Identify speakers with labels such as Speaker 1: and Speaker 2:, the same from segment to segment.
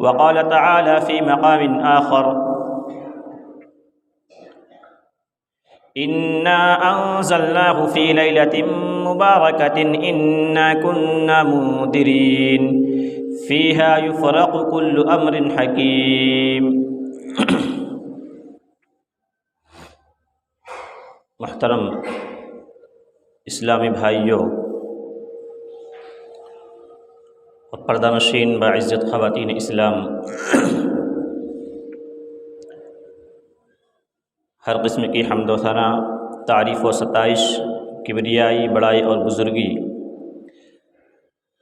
Speaker 1: وقال تعالى في مقام آخر إنا أنزلناه في ليلة مباركة إنا كنا منذرين فيها يفرق كل أمر حكيم۔ محترم اسلامی بھائیوں اور پردہ نشین باعزت خواتین اسلام، ہر قسم کی حمد و ثنا، تعریف و ستائش، کبریائی، بڑائی اور بزرگی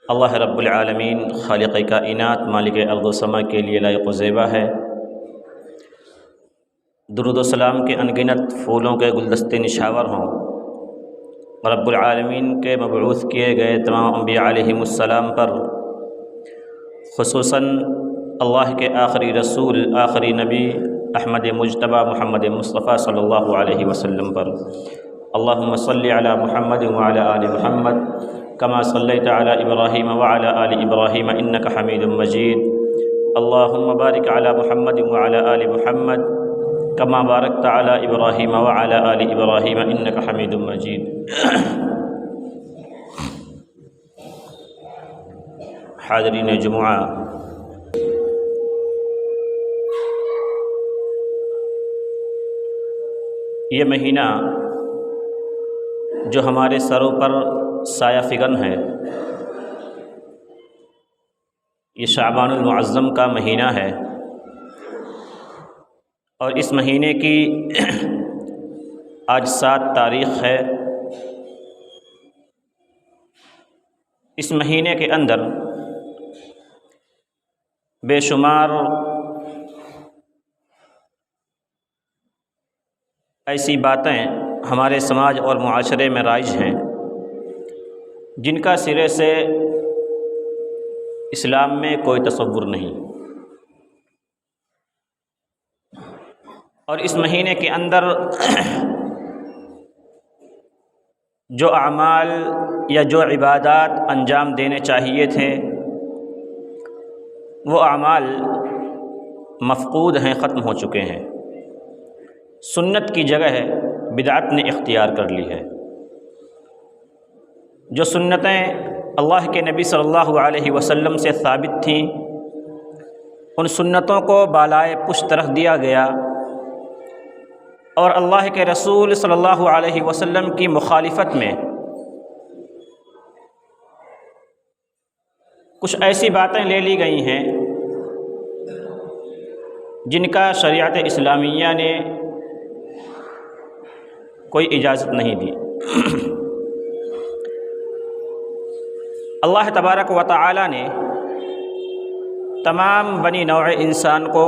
Speaker 1: اللہ رب العالمین خالق کائنات مالک ارض و سما کے لیے لائق و زیبا ہے۔ درود و سلام کے انگنت پھولوں کے گلدستے نشاور ہوں رب العالمین کے مبعوث کیے گئے تمام انبیاء علیہم السلام پر، خصوصاً اللہ کے آخری رسول، آخری نبی احمد مجتبیٰ محمد مصطفیٰ صلی اللہ علیہ وسلم پر۔ اللہم صلی علی محمد وعلی آل محمد کما صلیت علی ابراہیم وعلی آل ابراہیم انک حمید مجید۔ اللہم بارک علی محمد وعلی آل محمد کما بارکت علی ابراہیم وعلی آل ابراہیم انک حمید مجید۔ حاضرین جمعہ، یہ مہینہ جو ہمارے سروں پر سایہ فگن ہے، یہ شعبان المعظم کا مہینہ ہے، اور اس مہینے کی آج 7 تاریخ ہے۔ اس مہینے کے اندر بے شمار ایسی باتیں ہمارے سماج اور معاشرے میں رائج ہیں جن کا سرے سے اسلام میں کوئی تصور نہیں، اور اس مہینے کے اندر جو اعمال یا جو عبادات انجام دینے چاہیے تھے وہ اعمال مفقود ہیں، ختم ہو چکے ہیں۔ سنت کی جگہ بدعت نے اختیار کر لی ہے۔ جو سنتیں اللہ کے نبی صلی اللہ علیہ وسلم سے ثابت تھیں، ان سنتوں کو بالائے پشت رکھ دیا گیا، اور اللہ کے رسول صلی اللہ علیہ وسلم کی مخالفت میں کچھ ایسی باتیں لے لی گئی ہیں جن کا شریعت اسلامیہ نے کوئی اجازت نہیں دی۔ اللہ تبارک و تعالی نے تمام بنی نوع انسان کو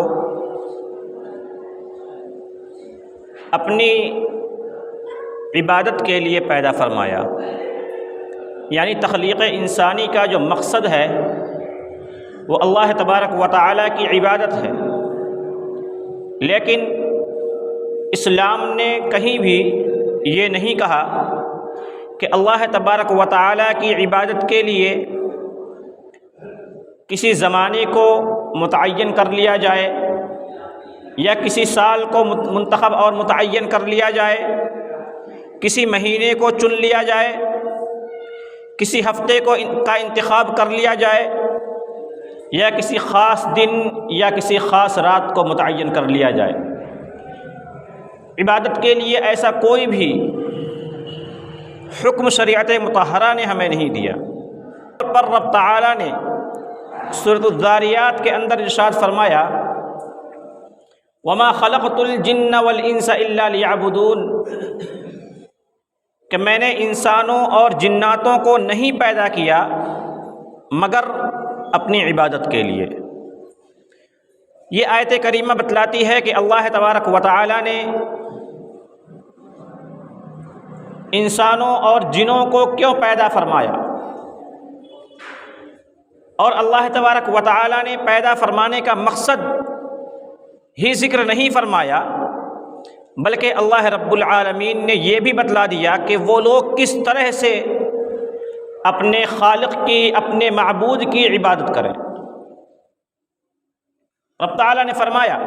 Speaker 1: اپنی عبادت کے لیے پیدا فرمایا، یعنی تخلیق انسانی کا جو مقصد ہے وہ اللہ تبارک و تعالی کی عبادت ہے، لیکن اسلام نے کہیں بھی یہ نہیں کہا کہ اللہ تبارک و تعالی کی عبادت کے لیے کسی زمانے کو متعین کر لیا جائے، یا کسی سال کو منتخب اور متعین کر لیا جائے، کسی مہینے کو چن لیا جائے، کسی ہفتے کا انتخاب کر لیا جائے، یا کسی خاص دن یا کسی خاص رات کو متعین کر لیا جائے۔ عبادت کے لیے ایسا کوئی بھی حکم شریعت مطہرہ نے ہمیں نہیں دیا۔ پر رب تعالی نے سورۃ الذاریات کے اندر ارشاد فرمایا، وَمَا خَلَقْتُ الْجِنَّ وَالْإِنسَ إِلَّا لِيَعْبُدُونَ، کہ میں نے انسانوں اور جناتوں کو نہیں پیدا کیا مگر اپنی عبادت کے لیے۔ یہ آیت کریمہ بتلاتی ہے کہ اللہ تبارک و تعالی نے انسانوں اور جنوں کو کیوں پیدا فرمایا، اور اللہ تبارک و تعالی نے پیدا فرمانے کا مقصد ہی ذکر نہیں فرمایا، بلکہ اللہ رب العالمین نے یہ بھی بتلا دیا کہ وہ لوگ کس طرح سے اپنے خالق کی، اپنے معبود کی عبادت کریں۔ رب تعالیٰ نے فرمایا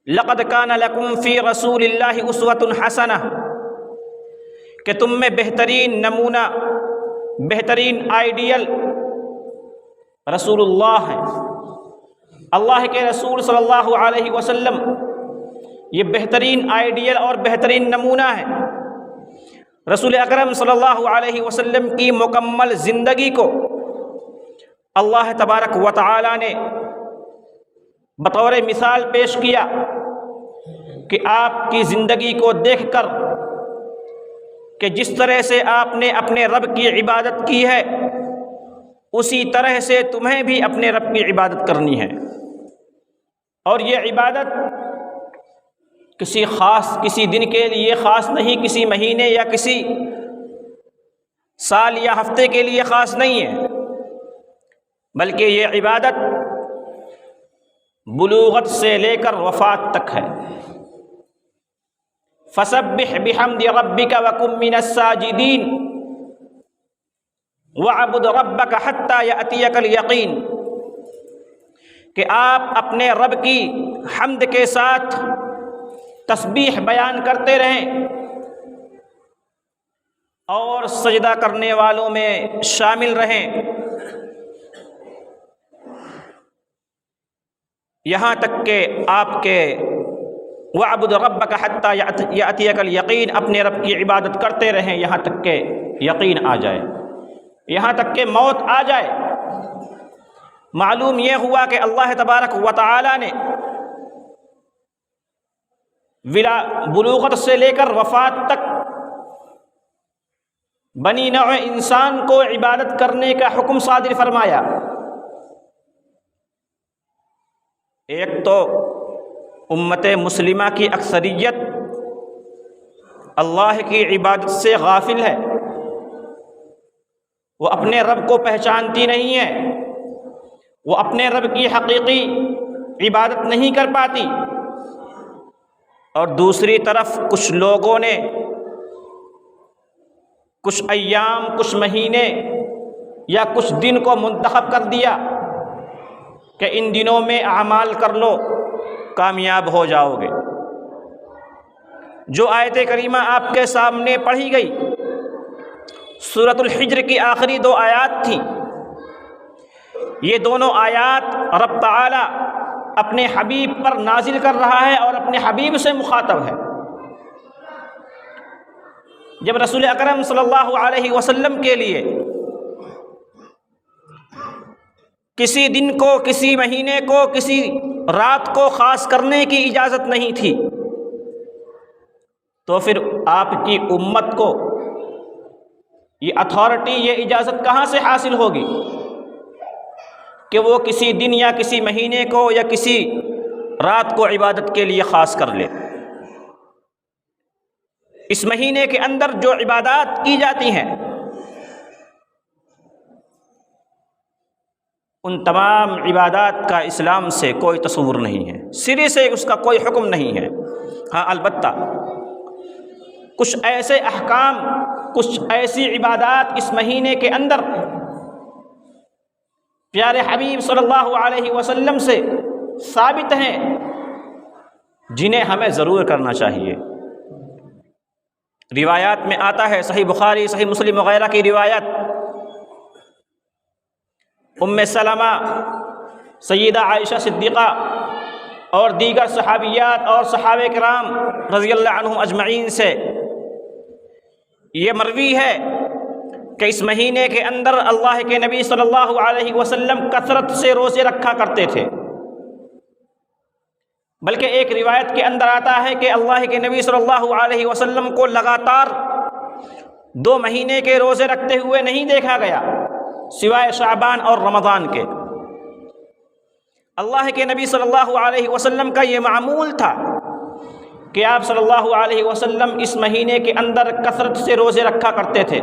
Speaker 1: لقد کان لکم فی رسول اللہ اسوۃ حسنہ، کہ تم میں بہترین نمونہ، بہترین آئیڈیل رسول اللہ ہیں، اللہ کے رسول صلی اللہ علیہ وسلم یہ بہترین آئیڈیل اور بہترین نمونہ ہے۔ رسول اکرم صلی اللہ علیہ وسلم کی مکمل زندگی کو اللہ تبارک و تعالی نے بطور مثال پیش کیا کہ آپ کی زندگی کو دیکھ کر کہ جس طرح سے آپ نے اپنے رب کی عبادت کی ہے اسی طرح سے تمہیں بھی اپنے رب کی عبادت کرنی ہے، اور یہ عبادت کسی دن کے لیے خاص نہیں، کسی مہینے یا کسی سال یا ہفتے کے لیے خاص نہیں ہے، بلکہ یہ عبادت بلوغت سے لے کر وفات تک ہے۔ فسبح بحمد ربک وکن من الساجدین وعبد ربک حتی یأتیک الیقین، کہ آپ اپنے رب کی حمد کے ساتھ تسبیح بیان کرتے رہیں اور سجدہ کرنے والوں میں شامل رہیں، یہاں تک کہ آپ کے وَعْبُدْ رَبَّكَ حَتَّى يَأْتِيَكَ الْيَقِينُ، اپنے رب کی عبادت کرتے رہیں یہاں تک کہ یقین آ جائے، یہاں تک کہ موت آ جائے۔ معلوم یہ ہوا کہ اللہ تبارک و تعالی نے بلوغت سے لے کر وفات تک بنی نوع انسان کو عبادت کرنے کا حکم صادر فرمایا۔ ایک تو امت مسلمہ کی اکثریت اللہ کی عبادت سے غافل ہے، وہ اپنے رب کو پہچانتی نہیں ہے، وہ اپنے رب کی حقیقی عبادت نہیں کر پاتی، اور دوسری طرف کچھ لوگوں نے کچھ ایام، کچھ مہینے یا کچھ دن کو منتخب کر دیا کہ ان دنوں میں اعمال کر لو کامیاب ہو جاؤ گے۔ جو آیت کریمہ آپ کے سامنے پڑھی گئی سورۃ الحجر کی آخری 2 آیات تھیں، یہ دونوں آیات رب تعالی اپنے حبیب پر نازل کر رہا ہے اور اپنے حبیب سے مخاطب ہے۔ جب رسول اکرم صلی اللہ علیہ وسلم کے لیے کسی دن کو، کسی مہینے کو، کسی رات کو خاص کرنے کی اجازت نہیں تھی، تو پھر آپ کی امت کو یہ اتھارٹی، یہ اجازت کہاں سے حاصل ہوگی کہ وہ کسی دن یا کسی مہینے کو یا کسی رات کو عبادت کے لیے خاص کر لے؟ اس مہینے کے اندر جو عبادات کی جاتی ہیں ان تمام عبادات کا اسلام سے کوئی تصور نہیں ہے، سرے سے اس کا کوئی حکم نہیں ہے۔ ہاں البتہ کچھ ایسے احکام، کچھ ایسی عبادات اس مہینے کے اندر پیارے حبیب صلی اللہ علیہ وسلم سے ثابت ہیں جنہیں ہمیں ضرور کرنا چاہیے۔ روایات میں آتا ہے، صحیح بخاری، صحیح مسلم وغیرہ کی روایت، ام سلمہ، سیدہ عائشہ صدیقہ اور دیگر صحابیات اور صحابہ کرام رضی اللہ عنہم اجمعین سے یہ مروی ہے کہ اس مہینے کے اندر اللہ کے نبی صلی اللہ علیہ وسلم کثرت سے روزے رکھا کرتے تھے، بلکہ ایک روایت کے اندر آتا ہے کہ اللہ کے نبی صلی اللہ علیہ وسلم کو لگاتار 2 مہینے کے روزے رکھتے ہوئے نہیں دیکھا گیا سوائے شعبان اور رمضان کے۔ اللہ کے نبی صلی اللہ علیہ وسلم کا یہ معمول تھا کہ آپ صلی اللہ علیہ وسلم اس مہینے کے اندر کثرت سے روزے رکھا کرتے تھے،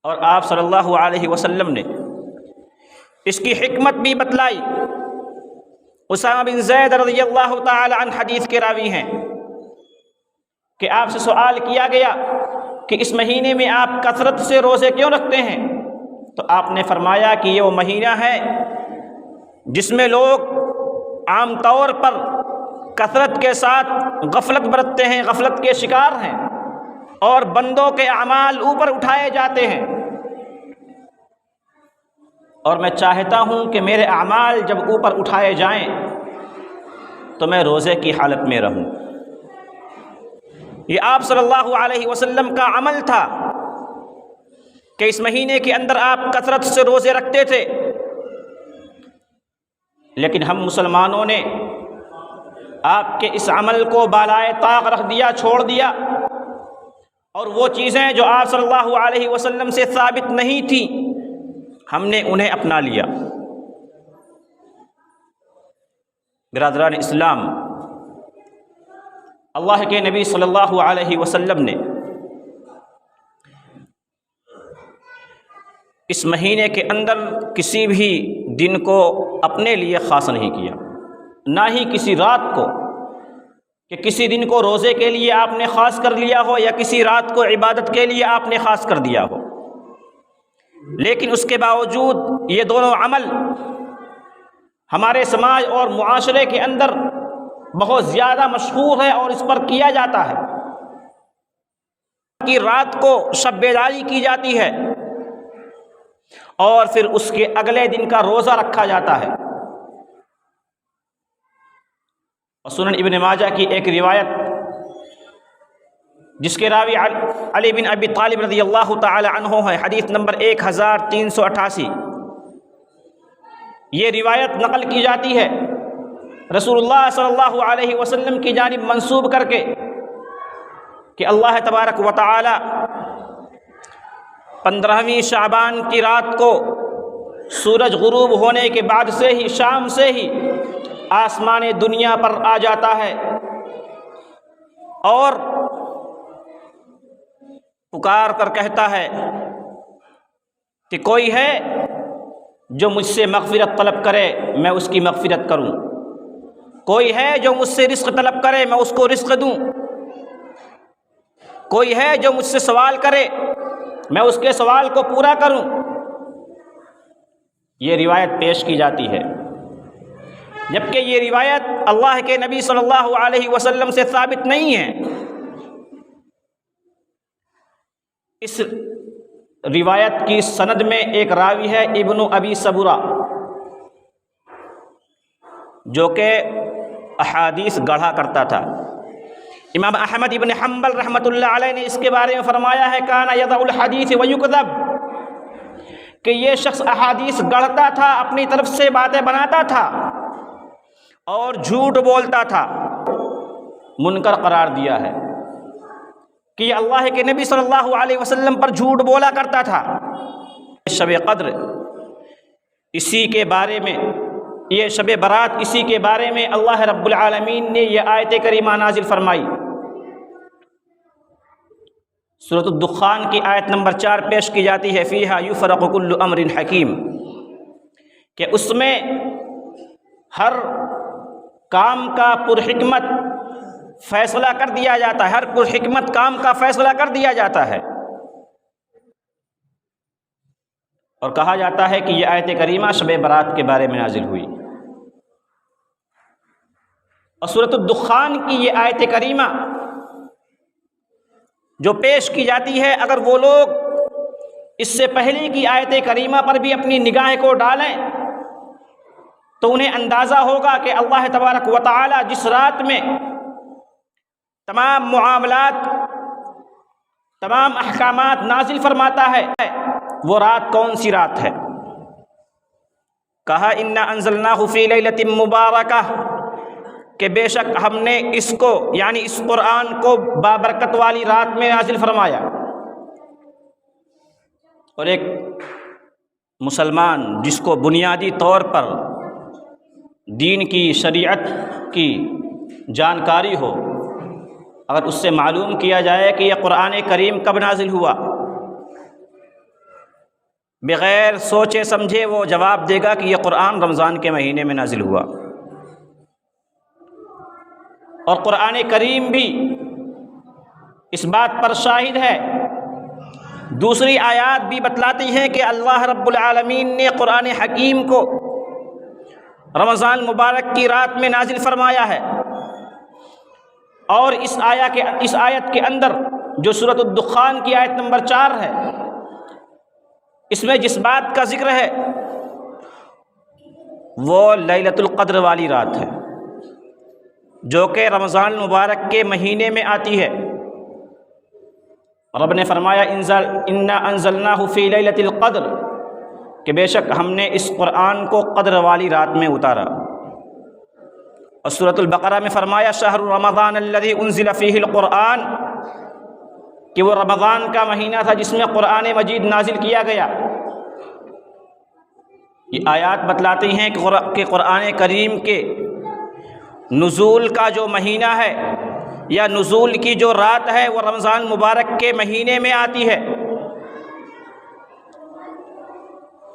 Speaker 1: اور آپ صلی اللہ علیہ وسلم نے اس کی حکمت بھی بتلائی۔ اسامہ بن زید رضی اللہ تعالی عنہ حدیث کے راوی ہیں کہ آپ سے سوال کیا گیا کہ اس مہینے میں آپ کثرت سے روزے کیوں رکھتے ہیں؟ تو آپ نے فرمایا کہ یہ وہ مہینہ ہے جس میں لوگ عام طور پر کثرت کے ساتھ غفلت برتتے ہیں، غفلت کے شکار ہیں، اور بندوں کے اعمال اوپر اٹھائے جاتے ہیں، اور میں چاہتا ہوں کہ میرے اعمال جب اوپر اٹھائے جائیں تو میں روزے کی حالت میں رہوں۔ یہ آپ صلی اللہ علیہ وسلم کا عمل تھا کہ اس مہینے کے اندر آپ کثرت سے روزے رکھتے تھے، لیکن ہم مسلمانوں نے آپ کے اس عمل کو بالائے طاق رکھ دیا، چھوڑ دیا، اور وہ چیزیں جو آپ صلی اللہ علیہ وسلم سے ثابت نہیں تھیں ہم نے انہیں اپنا لیا۔ برادران اسلام، اللہ کے نبی صلی اللہ علیہ وسلم نے اس مہینے کے اندر کسی بھی دن کو اپنے لیے خاص نہیں کیا، نہ ہی کسی رات کو، کہ کسی دن کو روزے کے لیے آپ نے خاص کر لیا ہو یا کسی رات کو عبادت کے لیے آپ نے خاص کر دیا ہو، لیکن اس کے باوجود یہ دونوں عمل ہمارے سماج اور معاشرے کے اندر بہت زیادہ مشہور ہے اور اس پر کیا جاتا ہے کہ رات کو شب بیداری کی جاتی ہے اور پھر اس کے اگلے دن کا روزہ رکھا جاتا ہے۔ اور سنن ابن ماجہ کی ایک روایت جس کے راوی علی بن ابی طالب رضی اللہ تعالی عنہ ہے، حدیث نمبر 1388، یہ روایت نقل کی جاتی ہے رسول اللہ صلی اللہ علیہ وسلم کی جانب منسوب کر کے کہ اللہ تبارک و تعالی 15ویں شعبان کی رات کو سورج غروب ہونے کے بعد سے ہی، شام سے ہی آسمان دنیا پر آ جاتا ہے اور پکار کر کہتا ہے کہ کوئی ہے جو مجھ سے مغفرت طلب کرے میں اس کی مغفرت کروں، کوئی ہے جو مجھ سے رزق طلب کرے میں اس کو رزق دوں، کوئی ہے جو مجھ سے سوال کرے میں اس کے سوال کو پورا کروں۔ یہ روایت پیش کی جاتی ہے، جبکہ یہ روایت اللہ کے نبی صلی اللہ علیہ وسلم سے ثابت نہیں ہے۔ اس روایت کی سند میں ایک راوی ہے ابن ابی صبورہ، جو کہ احادیث گڑھا کرتا تھا۔ امام احمد ابن حنبل رحمۃ اللہ علیہ نے اس کے بارے میں فرمایا ہے کان یضع الحدیث ویکذب، کہ یہ شخص احادیث گڑھتا تھا، اپنی طرف سے باتیں بناتا تھا اور جھوٹ بولتا تھا، منکر قرار دیا ہے کہ یہ اللہ کے نبی صلی اللہ علیہ وسلم پر جھوٹ بولا کرتا تھا۔ شب قدر اسی کے بارے میں، یہ شب برات اسی کے بارے میں اللہ رب العالمین نے یہ آیت کریمہ نازل فرمائی۔ سورۃ الدخان کی آیت نمبر 4 پیش کی جاتی ہے، فیہا یفرق کل امر حکیم، کہ اس میں ہر کام کا پرحکمت فیصلہ کر دیا جاتا ہے، ہر پرحکمت کام کا فیصلہ کر دیا جاتا ہے۔ اور کہا جاتا ہے کہ یہ آیت کریمہ شب برات کے بارے میں نازل ہوئی۔ اور سورۃ الدخان کی یہ آیت کریمہ جو پیش کی جاتی ہے، اگر وہ لوگ اس سے پہلے کی آیت کریمہ پر بھی اپنی نگاہ کو ڈالیں تو انہیں اندازہ ہوگا کہ اللہ تبارک و تعالی جس رات میں تمام معاملات، تمام احکامات نازل فرماتا ہے وہ رات کون سی رات ہے۔ کہا انا انزلناہ فی لیلۃ مبارکہ، کہ بے شک ہم نے اس کو یعنی اس قرآن کو بابرکت والی رات میں نازل فرمایا۔ اور ایک مسلمان جس کو بنیادی طور پر دین کی، شریعت کی جانکاری ہو، اگر اس سے معلوم کیا جائے کہ یہ قرآن کریم کب نازل ہوا، بغیر سوچے سمجھے وہ جواب دے گا کہ یہ قرآن رمضان کے مہینے میں نازل ہوا۔ اور قرآن کریم بھی اس بات پر شاہد ہے، دوسری آیات بھی بتلاتی ہیں کہ اللہ رب العالمین نے قرآن حکیم کو رمضان مبارک کی رات میں نازل فرمایا ہے، اور اس آیت کے اندر جو سورۃ الدخان کی آیت نمبر 4 ہے، اس میں جس بات کا ذکر ہے وہ لیلۃ القدر والی رات ہے، جو کہ رمضان مبارک کے مہینے میں آتی ہے۔ رب نے فرمایا انا انزلناہ فی لیلۃ القدر، کہ بے شک ہم نے اس قرآن کو قدر والی رات میں اتارا۔ اور سورۃ البقرہ میں فرمایا شہر رمضان الذی انزل فیہ القرآن، کہ وہ رمضان کا مہینہ تھا جس میں قرآن مجید نازل کیا گیا۔ یہ آیات بتلاتی ہیں کہ قرآن کریم کے نزول کا جو مہینہ ہے یا نزول کی جو رات ہے وہ رمضان مبارک کے مہینے میں آتی ہے۔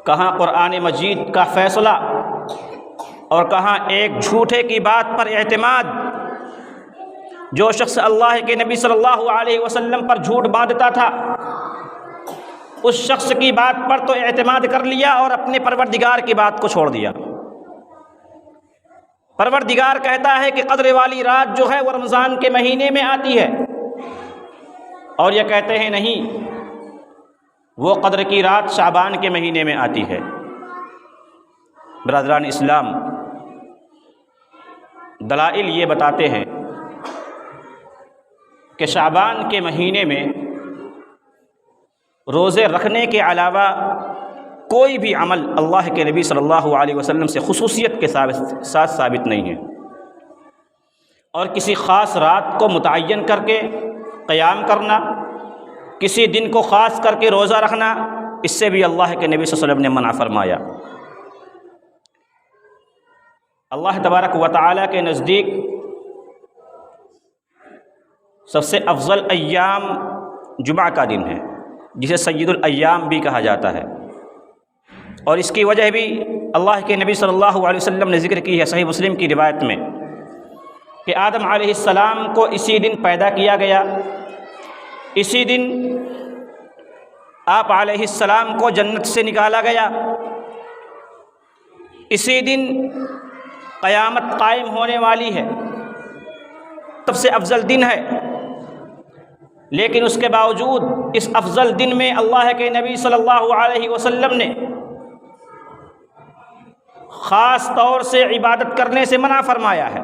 Speaker 1: کہاں قرآن مجید کا فیصلہ اور کہاں ایک جھوٹے کی بات پر اعتماد۔ جو شخص اللہ کے نبی صلی اللہ علیہ وسلم پر جھوٹ باندھتا تھا، اس شخص کی بات پر تو اعتماد کر لیا اور اپنے پروردگار کی بات کو چھوڑ دیا۔ پروردگار کہتا ہے کہ قدر والی رات جو ہے وہ رمضان کے مہینے میں آتی ہے، اور یہ کہتے ہیں نہیں، وہ قدر کی رات شعبان کے مہینے میں آتی ہے۔ برادران اسلام، دلائل یہ بتاتے ہیں کہ شعبان کے مہینے میں روزے رکھنے کے علاوہ کوئی بھی عمل اللہ کے نبی صلی اللہ علیہ وسلم سے خصوصیت کے ساتھ ثابت نہیں ہے، اور کسی خاص رات کو متعین کر کے قیام کرنا، کسی دن کو خاص کر کے روزہ رکھنا، اس سے بھی اللہ کے نبی صلی اللہ علیہ وسلم نے منع فرمایا۔ اللہ تبارک و تعالیٰ کے نزدیک سب سے افضل ایام جمعہ کا دن ہے، جسے سید الایام بھی کہا جاتا ہے، اور اس کی وجہ بھی اللہ کے نبی صلی اللہ علیہ وسلم نے ذکر کی ہے صحیح مسلم کی روایت میں، کہ آدم علیہ السلام کو اسی دن پیدا کیا گیا، اسی دن آپ علیہ السلام کو جنت سے نکالا گیا، اسی دن قیامت قائم ہونے والی ہے، سب سے افضل دن ہے۔ لیکن اس کے باوجود اس افضل دن میں اللہ کے نبی صلی اللہ علیہ وسلم نے خاص طور سے عبادت کرنے سے منع فرمایا ہے۔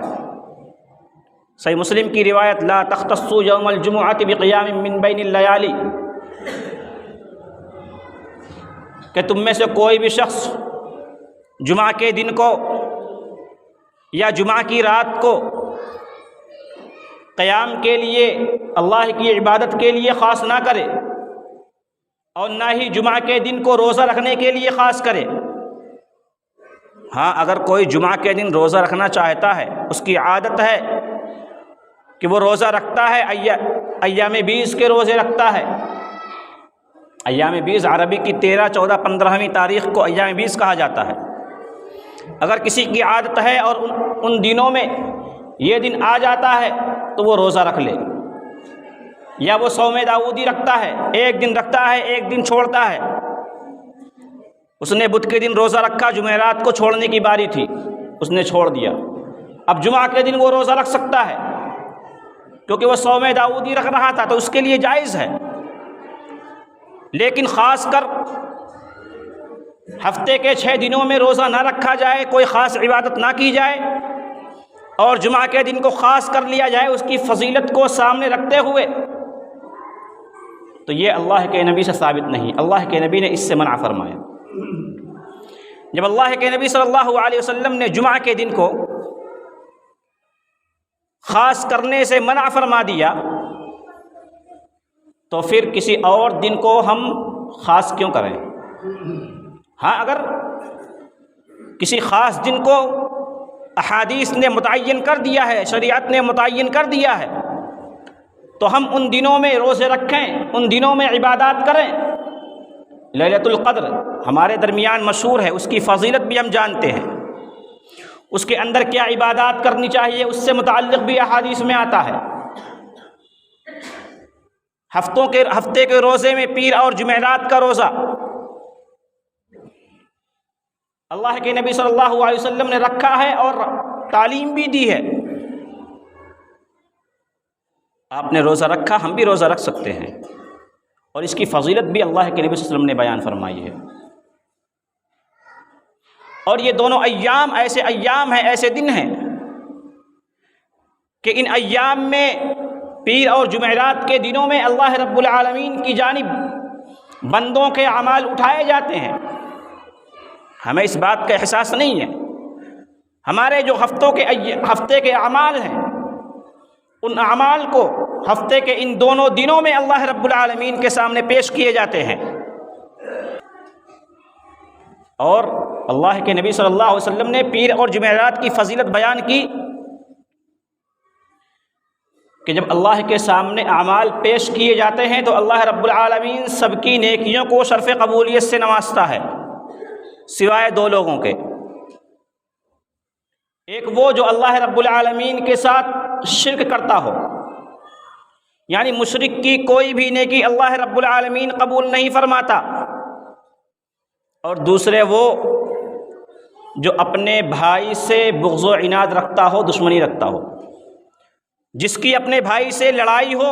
Speaker 1: صحیح مسلم کی روایت لا تختصوا یوم الجمعۃ بقیام من بین اللیالی، کہ تم میں سے کوئی بھی شخص جمعہ کے دن کو یا جمعہ کی رات کو قیام کے لیے، اللہ کی عبادت کے لیے خاص نہ کرے، اور نہ ہی جمعہ کے دن کو روزہ رکھنے کے لیے خاص کرے۔ ہاں، اگر کوئی جمعہ کے دن روزہ رکھنا چاہتا ہے، اس کی عادت ہے کہ وہ روزہ رکھتا ہے، ایام 20 کے روزے رکھتا ہے۔ ایام 20 عربی کی 13، 14، 15ویں تاریخ کو ایام 20 کہا جاتا ہے۔ اگر کسی کی عادت ہے اور ان دنوں میں یہ دن آ جاتا ہے تو وہ روزہ رکھ لے، یا وہ صوم داؤدی رکھتا ہے، ایک دن رکھتا ہے ایک دن چھوڑتا ہے۔ اس نے بدھ کے دن روزہ رکھا، جمعرات کو چھوڑنے کی باری تھی، اس نے چھوڑ دیا۔ اب جمعہ کے دن وہ روزہ رکھ سکتا ہے کیونکہ وہ صوم داؤدی رکھ رہا تھا، تو اس کے لیے جائز ہے۔ لیکن خاص کر ہفتے کے 6 دنوں میں روزہ نہ رکھا جائے، کوئی خاص عبادت نہ کی جائے، اور جمعہ کے دن کو خاص کر لیا جائے اس کی فضیلت کو سامنے رکھتے ہوئے، تو یہ اللہ کے نبی سے ثابت نہیں۔ اللہ کے نبی نے اس سے منع فرمایا۔ جب اللہ کے نبی صلی اللہ علیہ وسلم نے جمعہ کے دن کو خاص کرنے سے منع فرما دیا، تو پھر کسی اور دن کو ہم خاص کیوں کریں؟ ہاں، اگر کسی خاص دن کو احادیث نے متعین کر دیا ہے، شریعت نے متعین کر دیا ہے، تو ہم ان دنوں میں روزے رکھیں، ان دنوں میں عبادات کریں۔ لیلۃ القدر ہمارے درمیان مشہور ہے، اس کی فضیلت بھی ہم جانتے ہیں، اس کے اندر کیا عبادات کرنی چاہیے اس سے متعلق بھی احادیث میں آتا ہے۔ ہفتے کے روزے میں پیر اور جمعرات کا روزہ اللہ کے نبی صلی اللہ علیہ وسلم نے رکھا ہے اور تعلیم بھی دی ہے۔ آپ نے روزہ رکھا، ہم بھی روزہ رکھ سکتے ہیں، اور اس کی فضیلت بھی اللہ کے نبی صلی اللہ علیہ وسلم نے بیان فرمائی ہے۔ اور یہ دونوں ایام ایسے ایام ہیں، ایسے دن ہیں کہ ان ایام میں پیر اور جمعرات کے دنوں میں اللہ رب العالمین کی جانب بندوں کے اعمال اٹھائے جاتے ہیں۔ ہمیں اس بات کا احساس نہیں ہے۔ ہمارے جو ہفتے کے اعمال ہیں، ان اعمال کو ہفتے کے ان دونوں دنوں میں اللہ رب العالمین کے سامنے پیش کیے جاتے ہیں۔ اور اللہ کے نبی صلی اللہ علیہ وسلم نے پیر اور جمعرات کی فضیلت بیان کی کہ جب اللہ کے سامنے اعمال پیش کیے جاتے ہیں تو اللہ رب العالمین سب کی نیکیوں کو شرف قبولیت سے نوازتا ہے، سوائے دو لوگوں کے۔ ایک وہ جو اللہ رب العالمین کے ساتھ شرک کرتا ہو، یعنی مشرک کی کوئی بھی نیکی اللہ رب العالمین قبول نہیں فرماتا، اور دوسرے وہ جو اپنے بھائی سے بغض و عناد رکھتا ہو، دشمنی رکھتا ہو، جس کی اپنے بھائی سے لڑائی ہو،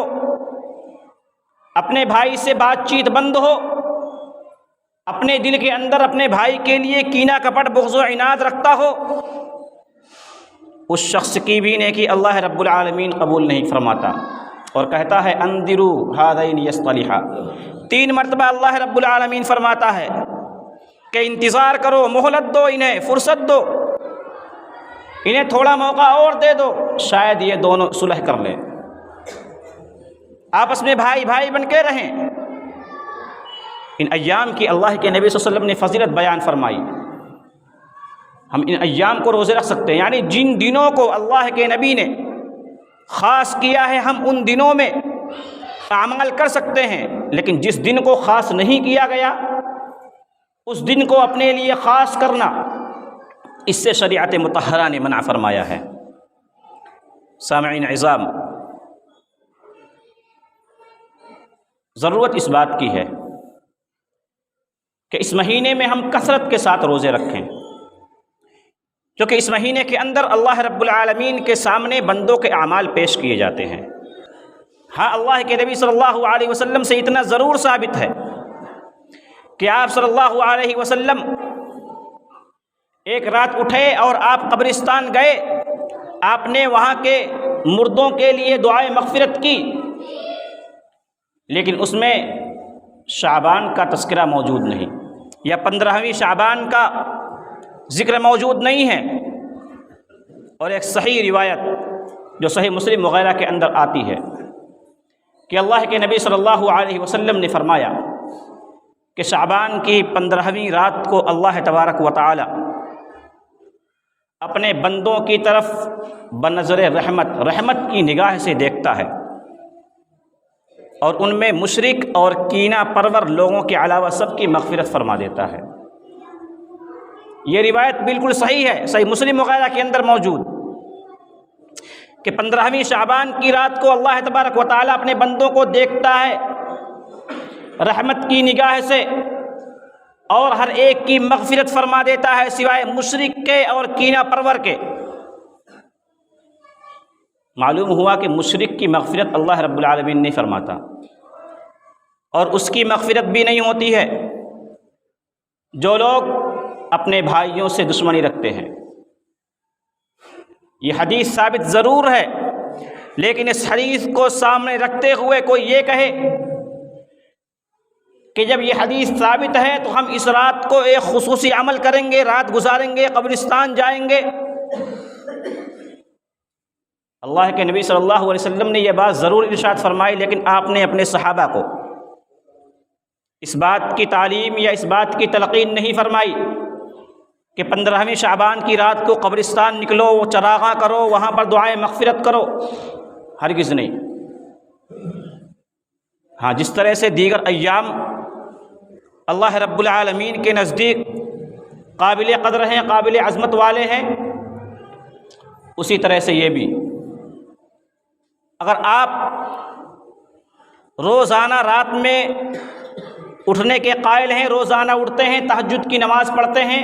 Speaker 1: اپنے بھائی سے بات چیت بند ہو، اپنے دل کے اندر اپنے بھائی کے لیے کینہ کپٹ بغض و عناد رکھتا ہو، اس شخص کی بھی نیکی اللہ رب العالمین قبول نہیں فرماتا، اور کہتا ہے انذروا ھذین یصطلحا۔ 3 مرتبہ اللہ رب العالمین فرماتا ہے کہ انتظار کرو، مہلت دو، انہیں فرصت دو، انہیں تھوڑا موقع اور دے دو، شاید یہ دونوں صلح کر لیں، آپس میں بھائی بھائی بن کے رہیں۔ ان ایام کی اللہ کے نبی صلی اللہ علیہ وسلم نے فضیلت بیان فرمائی۔ ہم ان ایام کو روزے رکھ سکتے ہیں، یعنی جن دنوں کو اللہ کے نبی نے خاص کیا ہے ہم ان دنوں میں اعمال کر سکتے ہیں، لیکن جس دن کو خاص نہیں کیا گیا اس دن کو اپنے لیے خاص کرنا، اس سے شریعت مطہرہ نے منع فرمایا ہے۔ سامعین عظام، ضرورت اس بات کی ہے کہ اس مہینے میں ہم کثرت کے ساتھ روزے رکھیں، کیونکہ اس مہینے کے اندر اللہ رب العالمین کے سامنے بندوں کے اعمال پیش کیے جاتے ہیں۔ ہاں، اللہ کے نبی صلی اللہ علیہ وسلم سے اتنا ضرور ثابت ہے کہ آپ صلی اللہ علیہ وسلم ایک رات اٹھے اور آپ قبرستان گئے، آپ نے وہاں کے مردوں کے لیے دعائے مغفرت کی، لیکن اس میں شعبان کا تذکرہ موجود نہیں، یا 15ویں شعبان کا ذکر موجود نہیں ہے۔ اور ایک صحیح روایت جو صحیح مسلم وغیرہ کے اندر آتی ہے کہ اللہ کے نبی صلی اللہ علیہ وسلم نے فرمایا کہ شعبان کی 15ویں رات کو اللہ تبارک و تعالی اپنے بندوں کی طرف بنظر رحمت کی نگاہ سے دیکھتا ہے، اور ان میں مشرک اور کینہ پرور لوگوں کے علاوہ سب کی مغفرت فرما دیتا ہے۔ یہ روایت بالکل صحیح ہے، صحیح مسلم وغیرہ کے اندر موجود کہ 15ویں شعبان کی رات کو اللہ تبارک و تعالیٰ اپنے بندوں کو دیکھتا ہے رحمت کی نگاہ سے، اور ہر ایک کی مغفرت فرما دیتا ہے سوائے مشرک کے اور کینہ پرور کے۔ معلوم ہوا کہ مشرک کی مغفرت اللہ رب العالمین نہیں فرماتا، اور اس کی مغفرت بھی نہیں ہوتی ہے جو لوگ اپنے بھائیوں سے دشمنی رکھتے ہیں۔ یہ حدیث ثابت ضرور ہے، لیکن اس حدیث کو سامنے رکھتے ہوئے کوئی یہ کہے کہ جب یہ حدیث ثابت ہے تو ہم اس رات کو ایک خصوصی عمل کریں گے، رات گزاریں گے، قبرستان جائیں گے۔ اللہ کے نبی صلی اللہ علیہ وسلم نے یہ بات ضرور ارشاد فرمائی، لیکن آپ نے اپنے صحابہ کو اس بات کی تعلیم یا اس بات کی تلقین نہیں فرمائی کہ 15ویں شعبان کی رات کو قبرستان نکلو، چراغاں کرو، وہاں پر دعائیں مغفرت کرو، ہرگز نہیں۔ ہاں، جس طرح سے دیگر ایام اللہ رب العالمین کے نزدیک قابل قدر ہیں، قابل عظمت والے ہیں، اسی طرح سے یہ بھی۔ اگر آپ روزانہ رات میں اٹھنے کے قائل ہیں، روزانہ اٹھتے ہیں، تہجد کی نماز پڑھتے ہیں،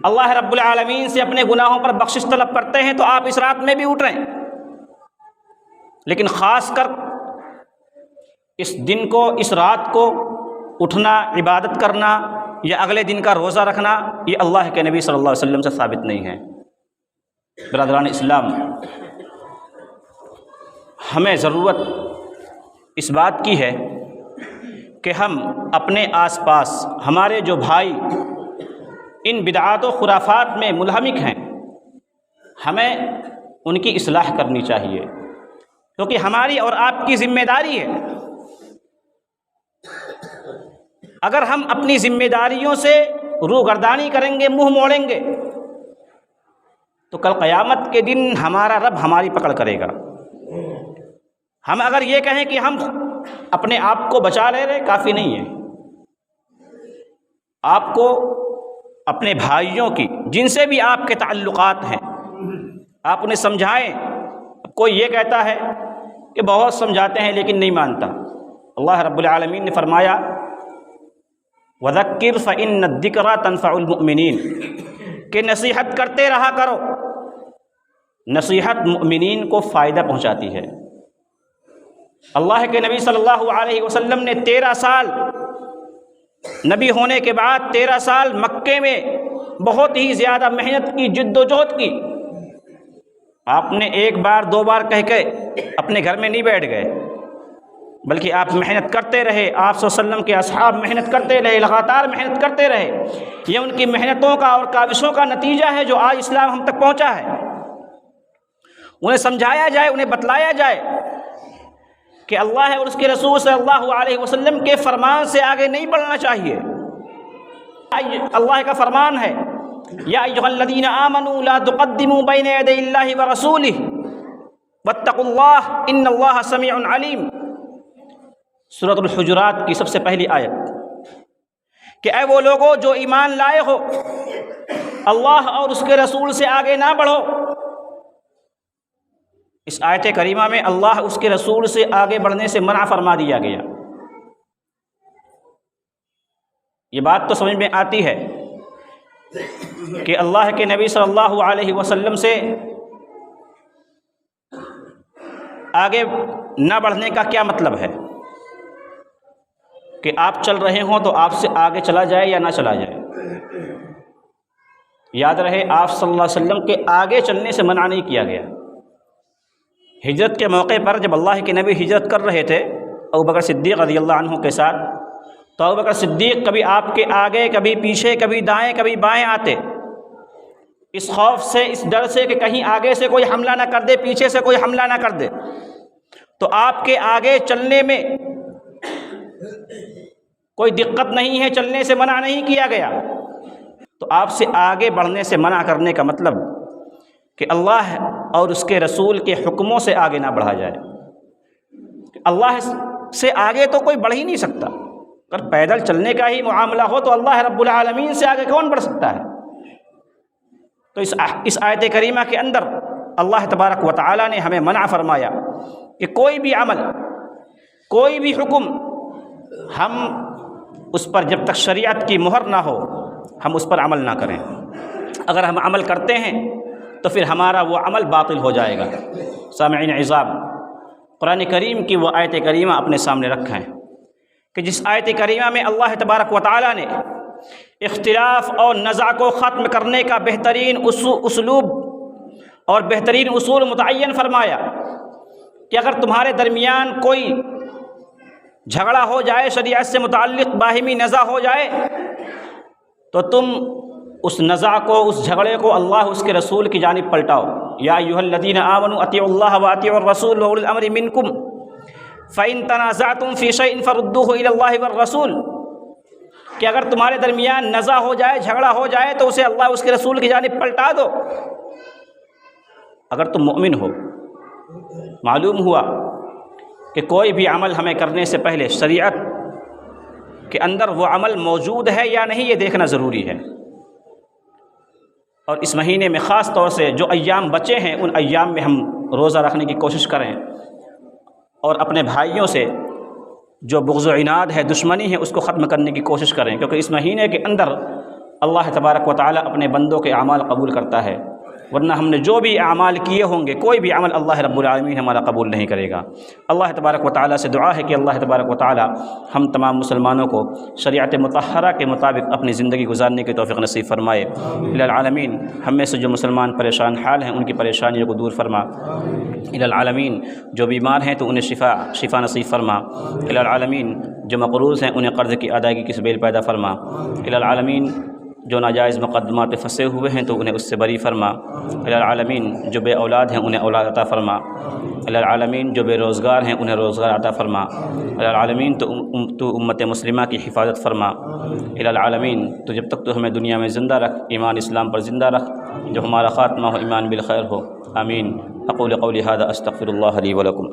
Speaker 1: اللہ رب العالمین سے اپنے گناہوں پر بخشش طلب کرتے ہیں، تو آپ اس رات میں بھی اٹھ رہے ہیں۔ لیکن خاص کر اس دن کو، اس رات کو اٹھنا، عبادت کرنا یا اگلے دن کا روزہ رکھنا، یہ اللہ کے نبی صلی اللہ علیہ وسلم سے ثابت نہیں ہے۔ برادران اسلام، ہمیں ضرورت اس بات کی ہے کہ ہم اپنے آس پاس ہمارے جو بھائی ان بدعات و خرافات میں منہمک ہیں، ہمیں ان کی اصلاح کرنی چاہیے، کیونکہ ہماری اور آپ کی ذمہ داری ہے۔ اگر ہم اپنی ذمہ داریوں سے روگردانی کریں گے، منہ موڑیں گے، تو کل قیامت کے دن ہمارا رب ہماری پکڑ کرے گا۔ ہم اگر یہ کہیں کہ ہم اپنے آپ کو بچا لے رہے، کافی نہیں ہے۔ آپ کو اپنے بھائیوں کی، جن سے بھی آپ کے تعلقات ہیں، آپ انہیں سمجھائیں۔ کوئی یہ کہتا ہے کہ بہت سمجھاتے ہیں لیکن نہیں مانتا۔ اللہ رب العالمین نے فرمایا وَذَكِّرْ فَإِنَّ الذِّكْرَىٰ تَنفَعُ الْمُؤْمِنِينَ، کہ نصیحت کرتے رہا کرو، نصیحت مؤمنین کو فائدہ پہنچاتی ہے۔ اللہ کے نبی صلی اللہ علیہ وسلم نے 13 سال نبی ہونے کے بعد 13 سال مکے میں بہت ہی زیادہ محنت کی، جد و جہد کی۔ آپ نے ایک بار دو بار کہہ کے اپنے گھر میں نہیں بیٹھ گئے، بلکہ آپ محنت کرتے رہے۔ آپ صلی اللہ علیہ وسلم کے اصحاب محنت کرتے رہے، لگاتار محنت کرتے رہے۔ یہ ان کی محنتوں کا اور کاوشوں کا نتیجہ ہے جو آج اسلام ہم تک پہنچا ہے۔ انہیں سمجھایا جائے، انہیں بتلایا جائے کہ اللہ اور اس کے رسول صلی اللہ علیہ وسلم کے فرمان سے آگے نہیں بڑھنا چاہیے۔ اللہ کا فرمان ہے یا ایھا الذین آمنوا لا تقدموا بین یدی اللہ ورسولہ واتقوا اللہ ان اللہ سمیع علیم۔ سورۃ الحجرات کی سب سے پہلی آیت کہ اے وہ لوگوں جو ایمان لائے ہو، اللہ اور اس کے رسول سے آگے نہ بڑھو۔ اس آیت کریمہ میں اللہ اس کے رسول سے آگے بڑھنے سے منع فرما دیا گیا۔ یہ بات تو سمجھ میں آتی ہے کہ اللہ کے نبی صلی اللہ علیہ وسلم سے آگے نہ بڑھنے کا کیا مطلب ہے، کہ آپ چل رہے ہوں تو آپ سے آگے چلا جائے یا نہ چلا جائے۔ یاد رہے آپ صلی اللہ علیہ وسلم کے آگے چلنے سے منع نہیں کیا گیا۔ ہجرت کے موقع پر جب اللہ کے نبی ہجرت کر رہے تھے ابوبکر صدیق رضی اللہ عنہ کے ساتھ، تو ابوبکر صدیق کبھی آپ کے آگے، کبھی پیچھے، کبھی دائیں کبھی بائیں آتے، اس خوف سے، اس ڈر سے کہ کہیں آگے سے کوئی حملہ نہ کر دے، پیچھے سے کوئی حملہ نہ کر دے۔ تو آپ کے آگے چلنے میں کوئی دقت نہیں ہے، چلنے سے منع نہیں کیا گیا۔ تو آپ سے آگے بڑھنے سے منع کرنے کا مطلب کہ اللہ اور اس کے رسول کے حکموں سے آگے نہ بڑھا جائے۔ اللہ سے آگے تو کوئی بڑھ ہی نہیں سکتا۔ اگر پیدل چلنے کا ہی معاملہ ہو تو اللہ رب العالمین سے آگے کون بڑھ سکتا ہے؟ تو اس آیت کریمہ کے اندر اللہ تبارک و تعالی نے ہمیں منع فرمایا کہ کوئی بھی عمل، کوئی بھی حکم ہم اس پر جب تک شریعت کی مہر نہ ہو ہم اس پر عمل نہ کریں۔ اگر ہم عمل کرتے ہیں تو پھر ہمارا وہ عمل باطل ہو جائے گا۔ سامعین اعزام، قرآن کریم کی وہ آیت کریمہ اپنے سامنے رکھا ہے کہ جس آیت کریمہ میں اللہ تبارک و تعالی نے اختلاف اور نزاع کو ختم کرنے کا بہترین اسلوب اور بہترین اصول متعین فرمایا کہ اگر تمہارے درمیان کوئی جھگڑا ہو جائے، شریعت سے متعلق باہمی نزاع ہو جائے، تو تم اس نزاع کو، اس جھگڑے کو اللہ اس کے رسول کی جانب پلٹاؤ۔ یا ایھا الذین آمنوا اطیعوا اللہ واطیعوا الرسول واولی الامر منکم فإن تنازعتم فی شیء فردوہ الی اللہ والرسول، کہ اگر تمہارے درمیان نزاع ہو جائے، جھگڑا ہو جائے تو اسے اللہ اس کے رسول کی جانب پلٹا دو۔ اگر تم مؤمن ہو، معلوم ہوا کہ کوئی بھی عمل ہمیں کرنے سے پہلے شریعت کے اندر وہ عمل موجود ہے یا نہیں یہ دیکھنا ضروری ہے۔ اور اس مہینے میں خاص طور سے جو ایام بچے ہیں ان ایام میں ہم روزہ رکھنے کی کوشش کریں اور اپنے بھائیوں سے جو بغض و عناد ہے، دشمنی ہے، اس کو ختم کرنے کی کوشش کریں، کیونکہ اس مہینے کے اندر اللہ تبارک و تعالیٰ اپنے بندوں کے اعمال قبول کرتا ہے، ورنہ ہم نے جو بھی اعمال کیے ہوں گے کوئی بھی عمل اللہ رب العالمین ہمارا قبول نہیں کرے گا۔ اللہ تبارک و تعالیٰ سے دعا ہے کہ اللہ تبارک و تعالیٰ ہم تمام مسلمانوں کو شریعت مطہرہ کے مطابق اپنی زندگی گزارنے کی توفیق نصیب فرمائے۔ الہ العالمین ہم میں سے جو مسلمان پریشان حال ہیں ان کی پریشانیوں کو دور فرما۔ الہ العالمین جو بیمار ہیں تو انہیں شفا نصیب فرما۔ الہ العالمین جو مقروض ہیں انہیں قرض کی ادائیگی کی سبیل پیدا فرما۔ الہ العالمین جو ناجائز مقدمات پہ پھنسے ہوئے ہیں تو انہیں اس سے بری فرما۔ الہ العالمین جو بے اولاد ہیں انہیں اولاد عطا فرما۔ الہ العالمین جو بے روزگار ہیں انہیں روزگار عطا فرما۔ الہ العالمین تو امت مسلمہ کی حفاظت فرما۔ الہ العالمین تو جب تک تو ہمیں دنیا میں زندہ رکھ، ایمان اسلام پر زندہ رکھ، جو ہمارا خاتمہ ہو ایمان بالخیر ہو۔ آمین۔ اقول قولی ھذا استغفر اللہ لی ولکم۔